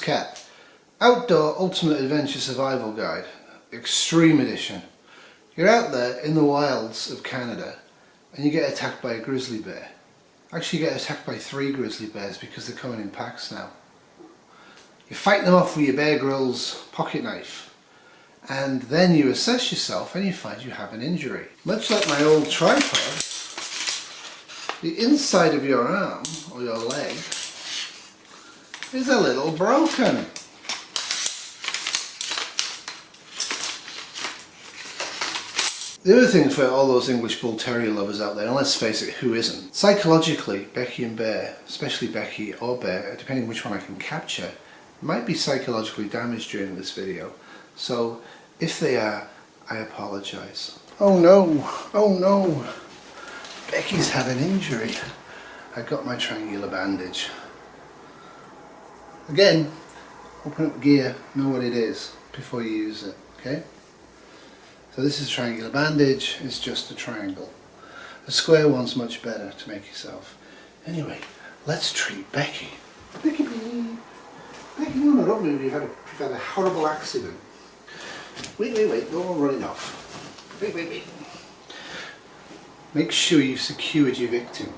Cat. Outdoor Ultimate Adventure Survival Guide, Extreme Edition. You're out there in the wilds of Canada and you get attacked by a grizzly bear. Actually, you get attacked by 3 grizzly bears because they're coming in packs now. You fight them off with your Bear Grylls pocket knife, and then you assess yourself and you find you have an injury. Much like my old tripod, the inside of your arm or your leg is a little broken. The other thing for all those English Bull Terrier lovers out there, and let's face it, who isn't? Psychologically, Becky and Bear, especially Becky or Bear, depending which one I can capture, might be psychologically damaged during this video. So if they are, I apologise. Oh no, oh no. Becky's had an injury. I got my triangular bandage. Again, open up gear, know what it is before you use it, okay? So this is a triangular bandage, it's just a triangle. A square one's much better to make yourself. Anyway, let's treat Becky. Becky, Becky, no, don't move, you've had a horrible accident. Wait, don't run it off. Wait. Make sure you've secured your victim.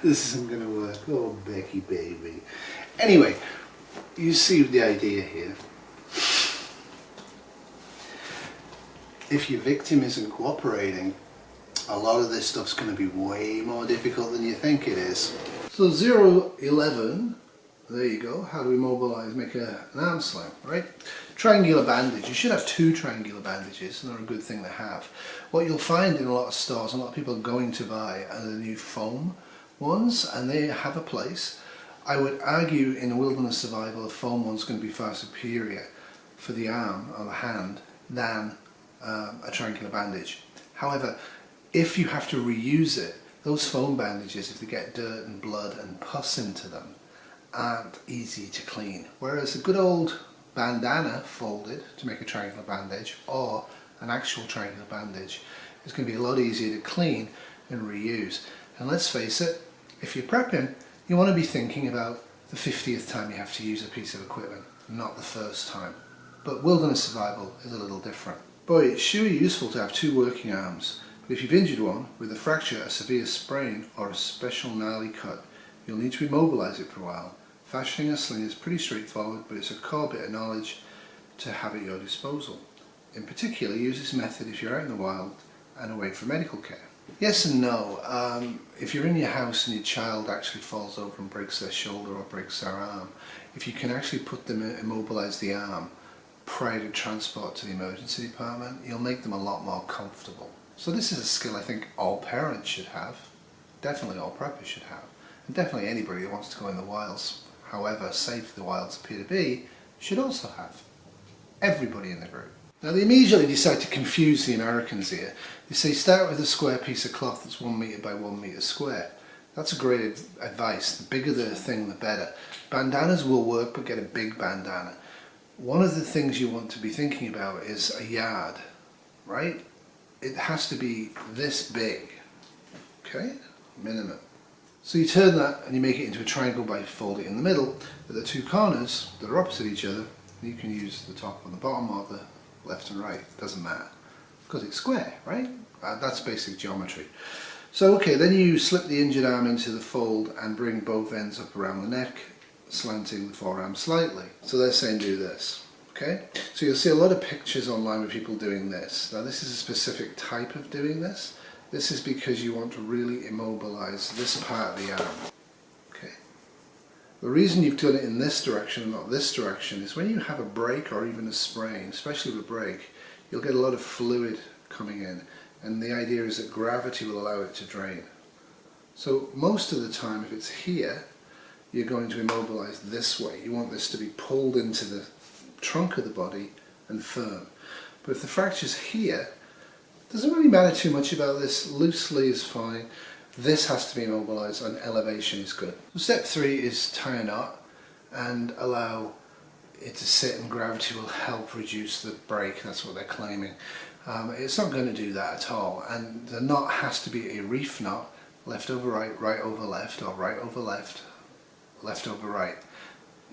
This isn't going to work. Oh, Becky, baby. Anyway, you see the idea here. If your victim isn't cooperating, a lot of this stuff's going to be way more difficult than you think it is. So 011, there you go. How do we mobilize, make an arm sling, right? Triangular bandage. You should have 2 triangular bandages, and they're a good thing to have. What you'll find in a lot of stores, and a lot of people are going to buy, are the new foam ones, and they have a place. I would argue in wilderness survival the foam one's going to be far superior for the arm or the hand than a triangular bandage. However, if you have to reuse it, those foam bandages, if they get dirt and blood and pus into them, aren't easy to clean. Whereas a good old bandana folded to make a triangular bandage, or an actual triangular bandage, is going to be a lot easier to clean and reuse. And let's face it, if you're prepping, you want to be thinking about the 50th time you have to use a piece of equipment, not the first time. But wilderness survival is a little different. Boy, it's sure useful to have 2 working arms, but if you've injured one with a fracture, a severe sprain, or a special gnarly cut, you'll need to immobilise it for a while. Fashioning a sling is pretty straightforward, but it's a core bit of knowledge to have at your disposal. In particular, use this method if you're out in the wild and away from medical care. Yes and no. If you're in your house and your child actually falls over and breaks their shoulder or breaks their arm, if you can actually put them, immobilise the arm prior to transport to the emergency department, you'll make them a lot more comfortable. So this is a skill I think all parents should have, definitely all preppers should have, and definitely anybody who wants to go in the wilds, however safe the wilds appear to be, should also have. Everybody in the group. Now they immediately decide to confuse the Americans here. They say start with a square piece of cloth that's 1 metre by 1 metre square. That's a great advice. The bigger the thing, the better. Bandanas will work, but get a big bandana. One of the things you want to be thinking about is a yard, right? It has to be this big, okay? Minimum. So you turn that and you make it into a triangle by folding it in the middle, but the 2 corners that are opposite each other, you can use the top and the bottom or the left and right, doesn't matter, because it's square, right? That's basic geometry. So okay, then you slip the injured arm into the fold and bring both ends up around the neck, slanting the forearm slightly. So they're saying do this, okay? So you'll see a lot of pictures online with people doing this. Now this is a specific type of doing this. This is because you want to really immobilize this part of the arm, okay? The reason you've done it in this direction and not this direction is when you have a break or even a sprain, especially with a break, you'll get a lot of fluid coming in, and the idea is that gravity will allow it to drain. So most of the time, if it's here, you're going to immobilize this way. You want this to be pulled into the trunk of the body and firm. But if the fracture's here, it doesn't really matter too much about this. Loosely is fine. This has to be immobilized and elevation is good. So step 3 is tie a knot and allow it to sit, and gravity will help reduce the break. That's what they're claiming. It's not going to do that at all, and the knot has to be a reef knot, left over right, right over left, or right over left, left over right.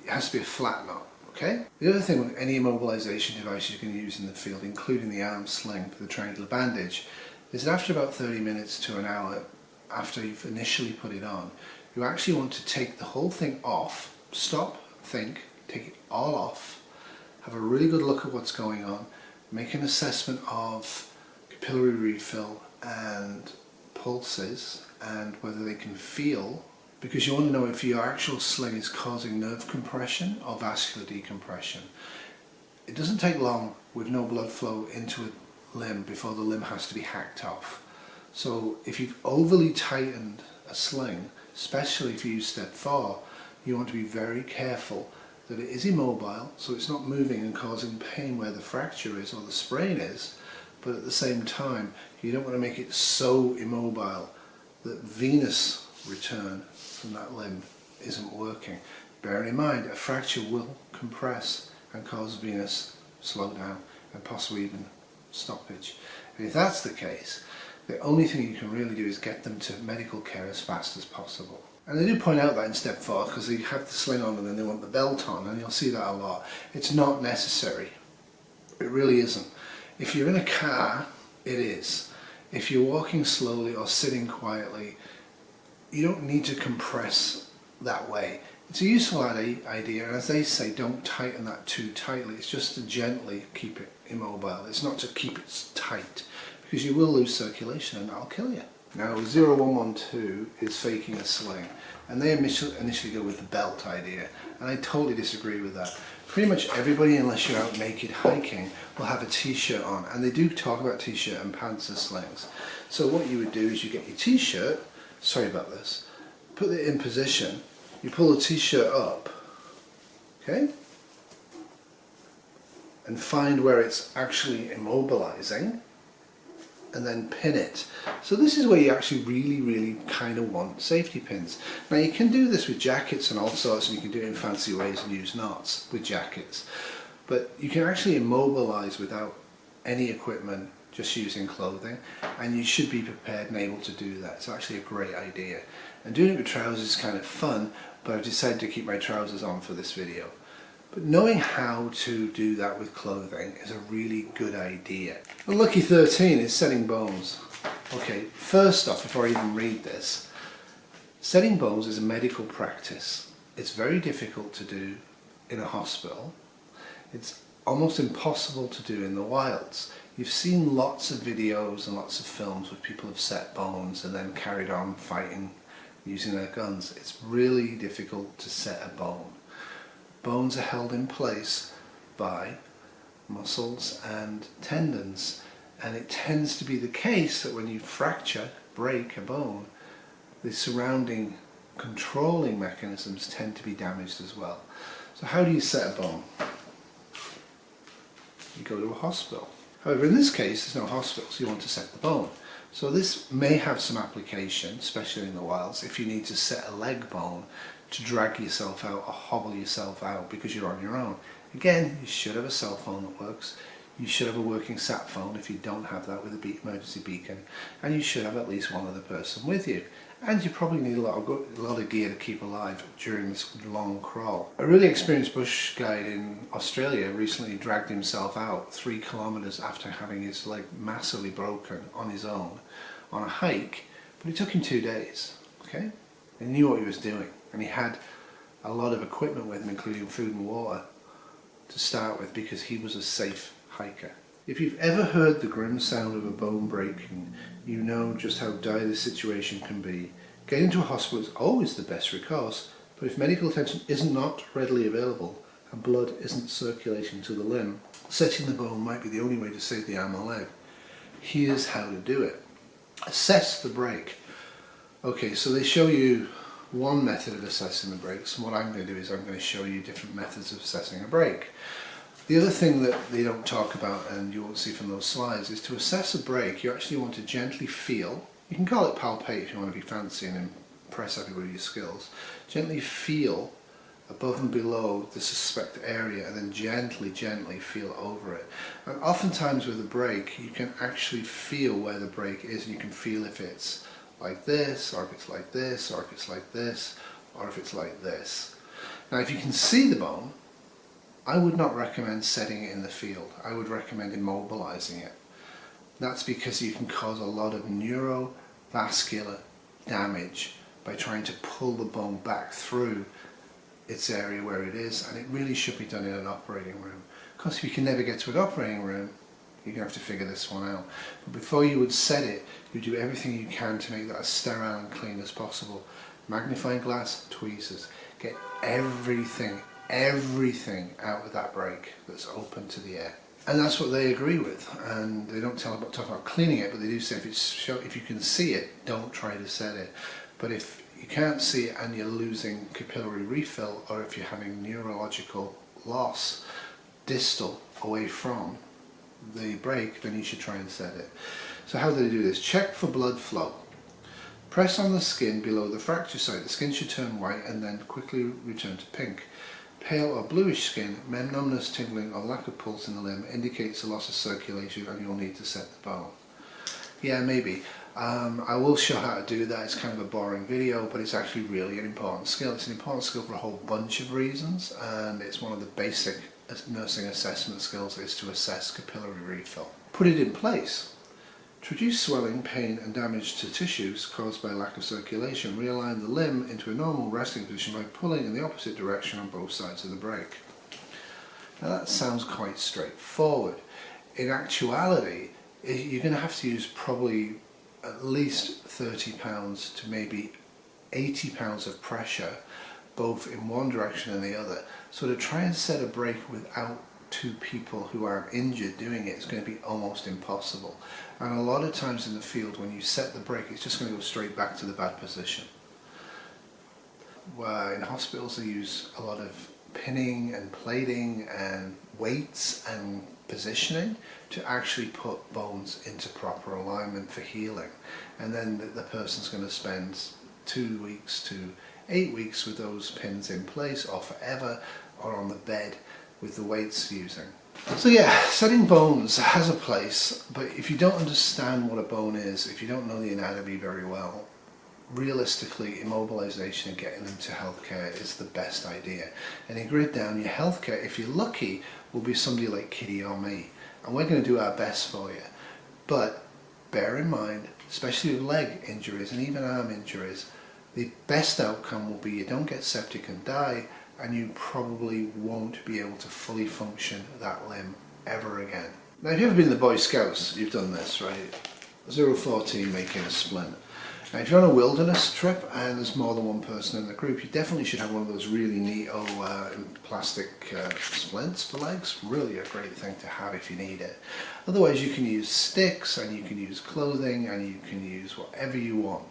It has to be a flat knot, okay? The other thing with any immobilization device you're going to use in the field, including the arm sling, the triangular bandage, is that after about 30 minutes to an hour after you've initially put it on, you actually want to take the whole thing off, stop, think, take it all off, have a really good look at what's going on, make an assessment of capillary refill and pulses and whether they can feel, because you want to know if your actual sling is causing nerve compression or vascular decompression. It doesn't take long with no blood flow into a limb before the limb has to be hacked off. So if you've overly tightened a sling, especially if you use step 4, you want to be very careful that it is immobile, so it's not moving and causing pain where the fracture is or the sprain is, but at the same time you don't want to make it so immobile that venous return from that limb isn't working. Bearing in mind, a fracture will compress and cause venous slowdown and possibly even stoppage. And if that's the case, the only thing you can really do is get them to medical care as fast as possible. And they do point out that in step 4, because they have the sling on and then they want the belt on, and you'll see that a lot. It's not necessary. It really isn't. If you're in a car, it is. If you're walking slowly or sitting quietly, you don't need to compress that way. It's a useful idea, and as they say, don't tighten that too tightly. It's just to gently keep it immobile. It's not to keep it tight, because you will lose circulation and that'll kill you. Now 0112 is faking a sling, and they initially go with the belt idea, and I totally disagree with that. Pretty much everybody, unless you're out naked hiking, will have a t-shirt on, and they do talk about t-shirt and pants as slings. So what you would do is you get your t-shirt, sorry about this, put it in position, you pull the t-shirt up, okay, and find where it's actually immobilizing, and then pin it. So this is where you actually really kind of want safety pins. Now you can do this with jackets and all sorts, and you can do it in fancy ways and use knots with jackets, but you can actually immobilize without any equipment, just using clothing, and you should be prepared and able to do that. It's actually a great idea, and doing it with trousers is kind of fun, but I've decided to keep my trousers on for this video. But knowing how to do that with clothing is a really good idea. And lucky 13 is setting bones. Okay, first off, before I even read this, setting bones is a medical practice. It's very difficult to do in a hospital. It's almost impossible to do in the wilds. You've seen lots of videos and lots of films where people have set bones and then carried on fighting using their guns. It's really difficult to set a bone. Bones are held in place by muscles and tendons, and it tends to be the case that when you fracture, break a bone, the surrounding controlling mechanisms tend to be damaged as well. So how do you set a bone? You go to a hospital. However, in this case there's no hospital, so you want to set the bone. So this may have some application, especially in the wilds, if you need to set a leg bone to drag yourself out or hobble yourself out because you're on your own. Again, you should have a cell phone that works. You should have a working sat phone if you don't have that with a emergency beacon, and you should have at least one other person with you. And you probably need a lot of gear to keep alive during this long crawl. A really experienced bush guide in Australia recently dragged himself out 3 kilometers after having his leg massively broken on his own on a hike, but it took him 2 days, okay? He knew what he was doing, and he had a lot of equipment with him, including food and water, to start with, because he was a safe hiker. If you've ever heard the grim sound of a bone breaking, you know just how dire the situation can be. Getting to a hospital is always the best recourse, but if medical attention is not readily available and blood isn't circulating to the limb, setting the bone might be the only way to save the arm or leg. Here's how to do it. Assess the break. Okay, so they show you one method of assessing the breaks, and what I'm going to do is I'm going to show you different methods of assessing a break. The other thing that they don't talk about, and you won't see from those slides, is to assess a break you actually want to gently feel. You can call it palpate if you want to be fancy and impress everybody with your skills. Gently feel above and below the suspect area, and then gently feel over it. And oftentimes with a break, you can actually feel where the break is, and you can feel if it's like this, or if it's like this, or if it's like this, or if it's like this. Now if you can see the bone, I would not recommend setting it in the field. I would recommend immobilizing it. That's because you can cause a lot of neurovascular damage by trying to pull the bone back through its area where it is, and it really should be done in an operating room. Of course, if you can never get to an operating room, you're going to have to figure this one out. But before you would set it, you do everything you can to make that as sterile and clean as possible. Magnifying glass, tweezers, get everything out of that break that's open to the air. And that's what they agree with, and they don't talk about cleaning it, but they do say if you can see it, don't try to set it. But if you can't see it and you're losing capillary refill, or if you're having neurological loss distal away from the break, then you should try and set it. So how do they do this? Check for blood flow. Press on the skin below the fracture site. The skin should turn white and then quickly return to pink. Pale or bluish skin, numbness, tingling or lack of pulse in the limb indicates a loss of circulation, and you'll need to set the bone. Yeah, maybe. I will show how to do that. It's kind of a boring video, but it's actually really an important skill. It's an important skill for a whole bunch of reasons, and it's one of the basic nursing assessment skills is to assess capillary refill. Put it in place. To reduce swelling, pain and damage to tissues caused by lack of circulation, realign the limb into a normal resting position by pulling in the opposite direction on both sides of the break. Now that sounds quite straightforward. In actuality, you're going to have to use probably at least 30 pounds to maybe 80 pounds of pressure, both in one direction and the other. So to try and set a break without two people who are injured doing it is going to be almost impossible. And a lot of times in the field, when you set the break, it's just going to go straight back to the bad position. Where in hospitals they use a lot of pinning and plating and weights and positioning to actually put bones into proper alignment for healing. And then the person's going to spend 2 weeks to 8 weeks with those pins in place, or forever, or on the bed with the weights using. So yeah, setting bones has a place, but if you don't understand what a bone is, if you don't know the anatomy very well, realistically immobilization and getting them to healthcare is the best idea. And in grid down, your healthcare, if you're lucky, will be somebody like Kitty or me, and we're going to do our best for you. But bear in mind, especially with leg injuries and even arm injuries, the best outcome will be you don't get septic and die, and you probably won't be able to fully function that limb ever again. Now if you've ever been in the Boy Scouts, you've done this, right? 014 making a splint. Now if you're on a wilderness trip and there's more than one person in the group, you definitely should have one of those really neat plastic splints for legs. Really a great thing to have if you need it. Otherwise you can use sticks, and you can use clothing, and you can use whatever you want.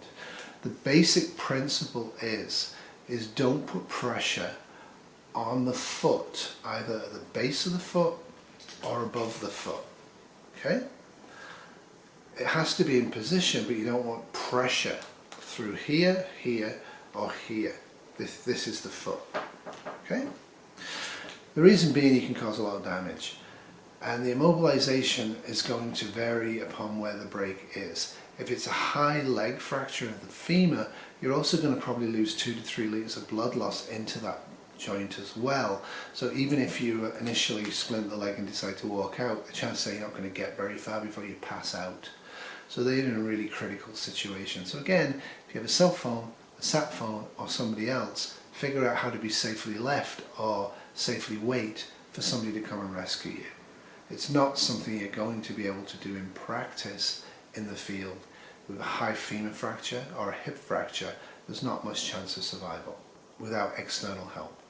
The basic principle is don't put pressure on the foot, either at the base of the foot or above the foot. Okay? It has to be in position, but you don't want pressure through here, here, or here. This is the foot. Okay? The reason being, you can cause a lot of damage, and the immobilization is going to vary upon where the break is. If it's a high leg fracture of the femur, you're also going to probably lose 2 to 3 litres of blood loss into that joint as well. So even if you initially splint the leg and decide to walk out, the chances are you're not going to get very far before you pass out. So they're in a really critical situation. So again, if you have a cell phone, a sat phone, or somebody else, figure out how to be safely left or safely wait for somebody to come and rescue you. It's not something you're going to be able to do in practice in the field. With a high femur fracture or a hip fracture, there's not much chance of survival without external help.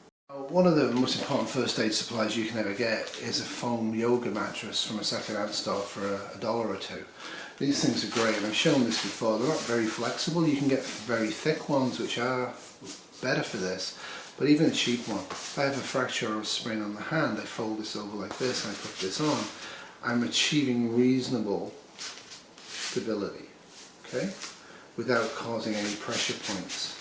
One of the most important first aid supplies you can ever get is a foam yoga mattress from a second-hand store for $1 or $2. These things are great, and I've shown this before. They're not very flexible. You can get very thick ones which are better for this, but even a cheap one. If I have a fracture or a sprain on the hand, I fold this over like this and I put this on. I'm achieving reasonable stability, okay, without causing any pressure points.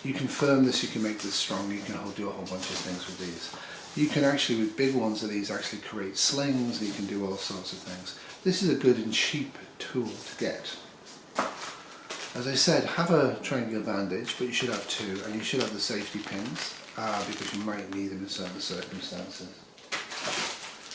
You can firm this, you can make this strong, you can do a whole bunch of things with these. You can actually, with big ones of these, actually create slings, and you can do all sorts of things. This is a good and cheap tool to get. As I said, have a triangular bandage, but you should have two, and you should have the safety pins, because you might need them in certain circumstances.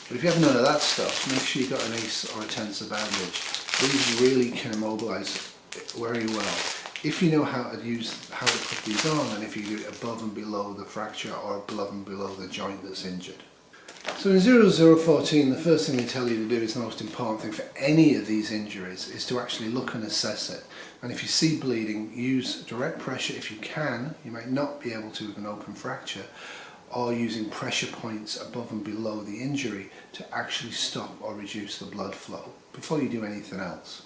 But if you have none of that stuff, make sure you've got an ace or a tensor bandage. These really can immobilize very well. If you know how to put these on, and if you do it above and below the fracture or above and below the joint that's injured. So in 0014, the first thing they tell you to do is the most important thing for any of these injuries, is to actually look and assess it. And if you see bleeding, use direct pressure if you can. You might not be able to with an open fracture, or using pressure points above and below the injury to actually stop or reduce the blood flow before you do anything else.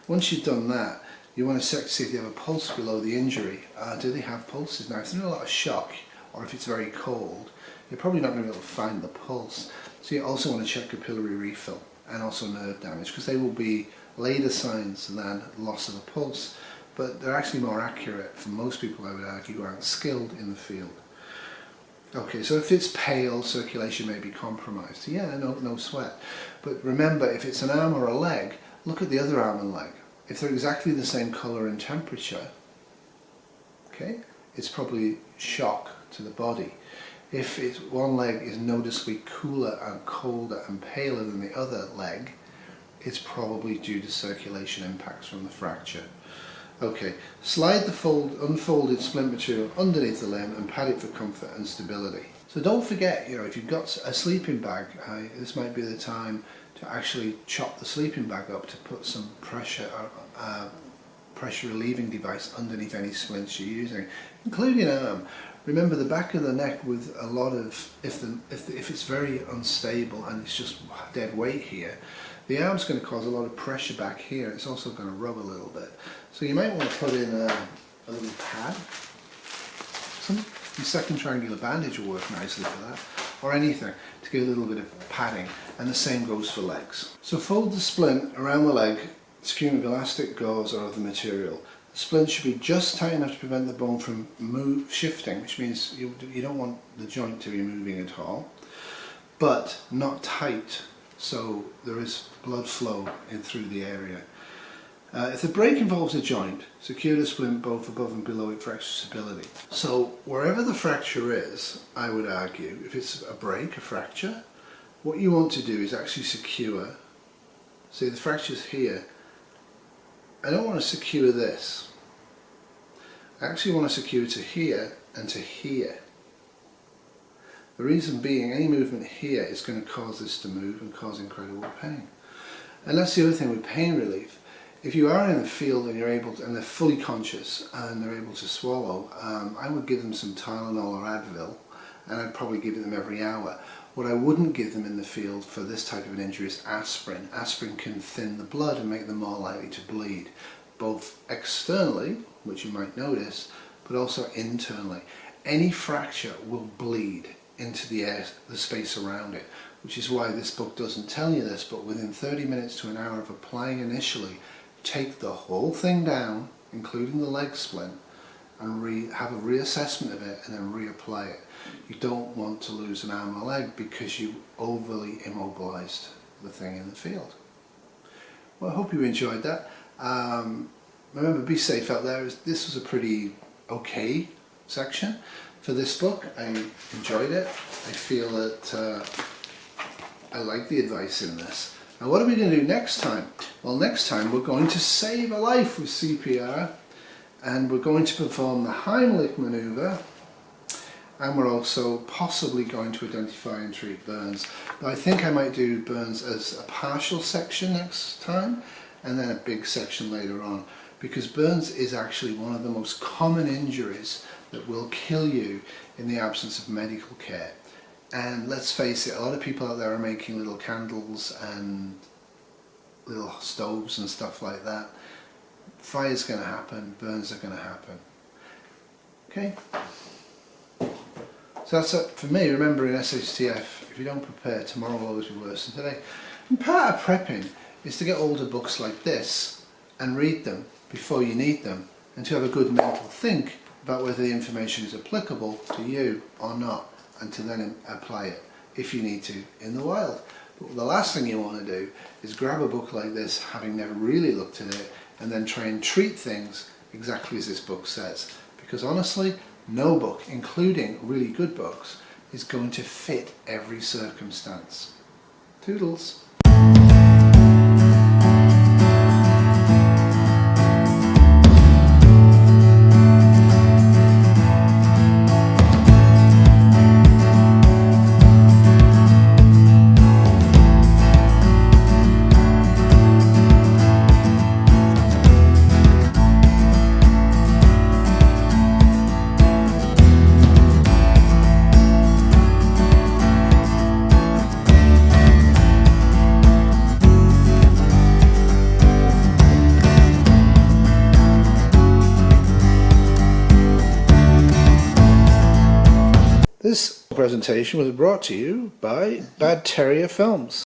Once you've done that, you want to check to see if you have a pulse below the injury. Do they have pulses? Now, if there's not a lot of shock, or if it's very cold, you're probably not going to be able to find the pulse. So you also want to check capillary refill and also nerve damage, because they will be later signs than loss of a pulse, but they're actually more accurate for most people, I would argue, who aren't skilled in the field. Okay, so if it's pale, circulation may be compromised. Yeah, no sweat. But remember, if it's an arm or a leg, look at the other arm and leg. If they're exactly the same colour and temperature, okay, it's probably shock to the body. If one leg is noticeably cooler and colder and paler than the other leg, it's probably due to circulation impacts from the fracture. Okay, slide the unfolded splint material underneath the limb and pad it for comfort and stability. So don't forget, if you've got a sleeping bag, this might be the time to actually chop the sleeping bag up to put some pressure relieving device underneath any splints you're using, including arm. Remember, the back of the neck with a lot of, if it's very unstable and it's just dead weight here, the arm's going to cause a lot of pressure back here. It's also going to rub a little bit. So you might want to put in a little pad. Your second triangular bandage will work nicely for that, or anything to get a little bit of padding, and the same goes for legs. So fold the splint around the leg, securing with elastic, gauze or other material. The splint should be just tight enough to prevent the bone from shifting, which means you don't want the joint to be moving at all, but not tight, so there is blood flow in through the area. If the break involves a joint, secure the splint both above and below it for extra stability. So wherever the fracture is, I would argue, if it's a break, a fracture, what you want to do is actually secure. See, the fracture's here. I don't want to secure this. I actually want to secure to here and to here. The reason being, any movement here is going to cause this to move and cause incredible pain. And that's the other thing with pain relief. If you are in the field and you're able to, and they're fully conscious and they're able to swallow, I would give them some Tylenol or Advil, and I'd probably give them every hour. What I wouldn't give them in the field for this type of an injury is aspirin. Aspirin can thin the blood and make them more likely to bleed, both externally, which you might notice, but also internally. Any fracture will bleed into the space around it, which is why this book doesn't tell you this, but within 30 minutes to an hour of applying initially, take the whole thing down, including the leg splint, and have a reassessment of it and then reapply it. You don't want to lose an arm or leg because you overly immobilized the thing in the field. Well, I hope you enjoyed that. Remember, be safe out there. This was a pretty okay section for this book. I enjoyed it. I feel that I like the advice in this. Now, what are we going to do next time? Well, next time we're going to save a life with CPR, and we're going to perform the Heimlich maneuver, and we're also possibly going to identify and treat burns. Now, I think I might do burns as a partial section next time, and then a big section later on, because burns is actually one of the most common injuries that will kill you in the absence of medical care. And let's face it, a lot of people out there are making little candles and little stoves and stuff like that. Fire's going to happen, burns are going to happen. Okay? So that's it for me. Remember, in SHTF, if you don't prepare, tomorrow will always be worse than today. And part of prepping is to get older books like this and read them before you need them, and to have a good mental think about whether the information is applicable to you or not, and to then apply it if you need to in the wild. But the last thing you want to do is grab a book like this, having never really looked at it, and then try and treat things exactly as this book says. Because honestly, no book, including really good books, is going to fit every circumstance. Toodles. This presentation was brought to you by Bad Terrier Films.